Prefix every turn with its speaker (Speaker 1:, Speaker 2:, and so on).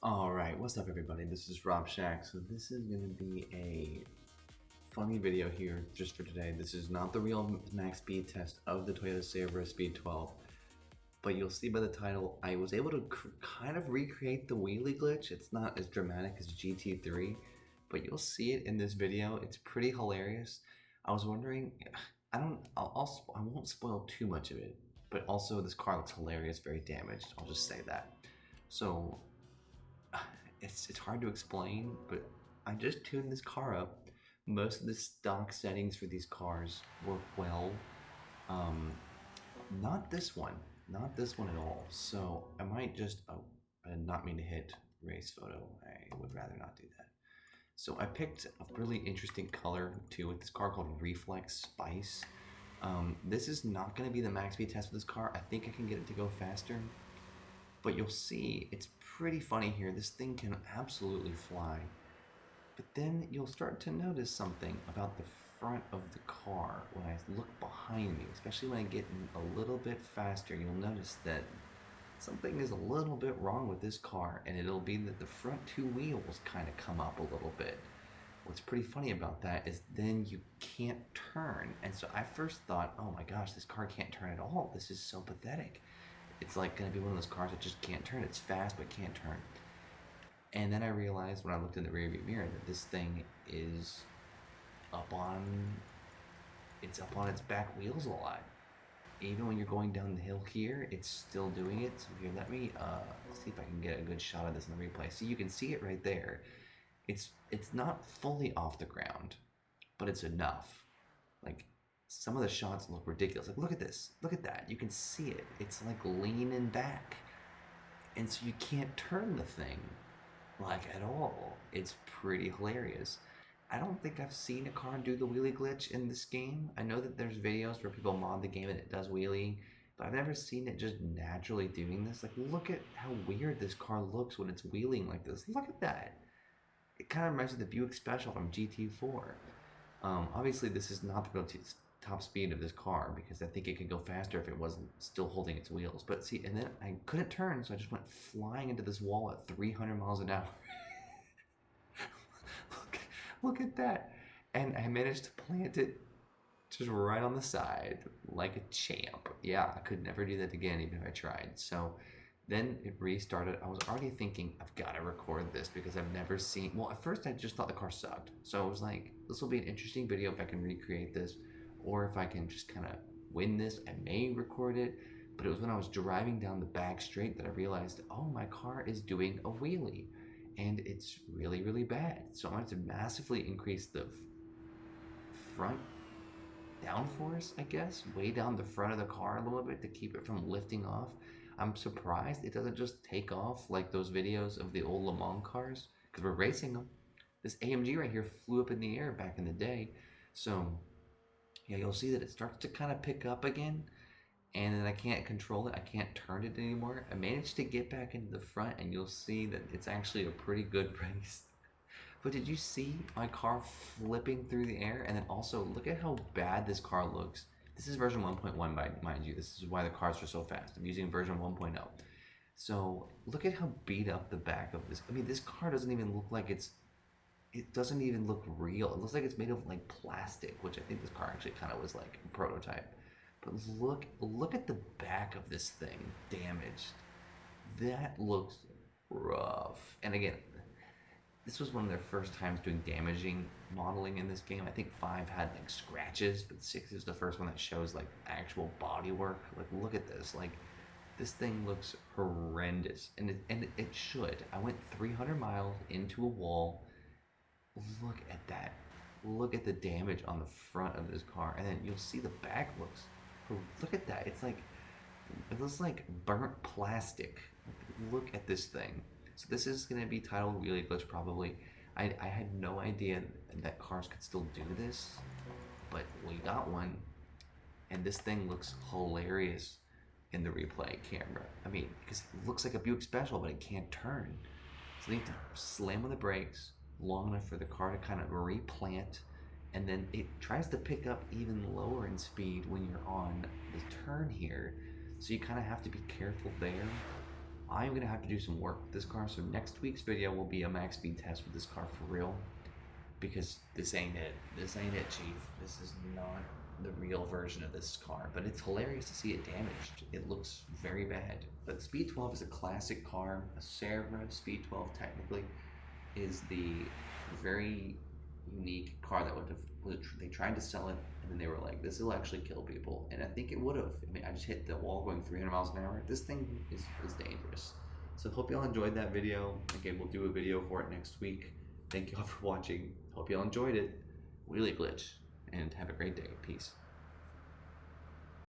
Speaker 1: Alright, what's up everybody? This is Rob Shack. So this is going to be a funny video here just for today. This is not the real max speed test of the Toyota Cerbera Speed 12. But you'll see by the title, I was able to kind of recreate the wheelie glitch. It's not as dramatic as GT3, but you'll see it in this video. It's pretty hilarious. I was wondering, I won't spoil too much of it, but also this car looks hilarious, very damaged. I'll just say that. So it's hard to explain, but I just tuned this car up. Most of the stock settings for these cars work well. Not this one at all. So I might just, I did not mean to hit race photo. I would rather not do that. So I picked a really interesting color too with this car called Reflex Spice. This is not going to be the max speed test for this car. I think I can get it to go faster. But you'll see, it's pretty funny here. This thing can absolutely fly. But then you'll start to notice something about the front of the car when I look behind me, especially when I get a little bit faster. You'll notice that something is a little bit wrong with this car, and it'll be that the front two wheels kind of come up a little bit. What's pretty funny about that is then you can't turn. And so I first thought, oh my gosh, this car can't turn at all. This is so pathetic. It's like going to be one of those cars that just can't turn. It's fast, but can't turn. And then I realized when I looked in the rearview mirror that this thing is up on its back wheels a lot. Even when you're going down the hill here, it's still doing it. So here, let me see if I can get a good shot of this in the replay. So you can see it right there. It's not fully off the ground, but it's enough. Like, some of the shots look ridiculous. Like, look at this. Look at that. You can see it. It's like leaning back. And so you can't turn the thing, like, at all. It's pretty hilarious. I don't think I've seen a car do the wheelie glitch in this game. I know that there's videos where people mod the game and it does wheelie, but I've never seen it just naturally doing this. Like, look at how weird this car looks when it's wheeling like this. Look at that. It kind of reminds me of the Buick Special from GT4. Obviously, this is not the real top speed of this car because I think it could go faster if it wasn't still holding its wheels. But see, and then I couldn't turn, so I just went flying into this wall at 300 miles an hour. look at that. And I managed to plant it just right on the side like a champ. Yeah, I could never do that again even if I tried. So then it restarted. I was already thinking, I've got to record this because I've never seen, well, at first I just thought the car sucked. So I was like, this will be an interesting video if I can recreate this, or if I can just kind of win this, I may record it. But it was when I was driving down the back straight that I realized, oh, my car is doing a wheelie and it's really, really bad. So I wanted to massively increase the front downforce, I guess, way down the front of the car a little bit to keep it from lifting off. I'm surprised it doesn't just take off like those videos of the old Le Mans cars, because we're racing them. This AMG right here flew up in the air back in the day. So yeah, you'll see that it starts to kind of pick up again, and then I can't control it. I can't turn it anymore. I managed to get back into the front, and you'll see that it's actually a pretty good race. But did you see my car flipping through the air? And then also, look at how bad this car looks. This is version 1.1, mind you. This is why the cars are so fast. I'm using version 1.0. So look at how beat up the back of this. I mean, this car doesn't even look like it doesn't even look real. It looks like it's made of like plastic, which I think this car actually kind of was like a prototype. But look at the back of this thing damaged. That looks rough. And again, this was one of their first times doing damaging modeling in this game. I think 5 had like scratches, but 6 is the first one that shows like actual body work. Like, look at this. Like, this thing looks horrendous, and it should. I went 300 miles into a wall. Look at that. Look at the damage on the front of this car, and then you'll see the back looks. Look at that. It looks like burnt plastic. Look at this thing. So this is going to be titled Wheelie Glitch probably. I had no idea that cars could still do this, but we got one, and this thing looks hilarious in the replay camera. I mean, because it looks like a Buick Special, but it can't turn. So they need to slam on the brakes long enough for the car to kind of replant, and then it tries to pick up even lower in speed when you're on the turn here. So you kind of have to be careful there. I'm gonna have to do some work with this car, so next week's video will be a max speed test with this car for real, because this ain't it. This ain't it, Chief. This is not the real version of this car, but it's hilarious to see it damaged. It looks very bad. But Speed 12 is a classic car. A Cerbera Speed 12 technically is the very unique car that they tried to sell it, and then they were like, this will actually kill people, and I think it would have. I mean, I just hit the wall going 300 miles an hour. This thing is dangerous. So hope y'all enjoyed that video. Again, we'll do a video for it next week. Thank y'all for watching. Hope y'all enjoyed it. Wheelie glitch, and have a great day. Peace.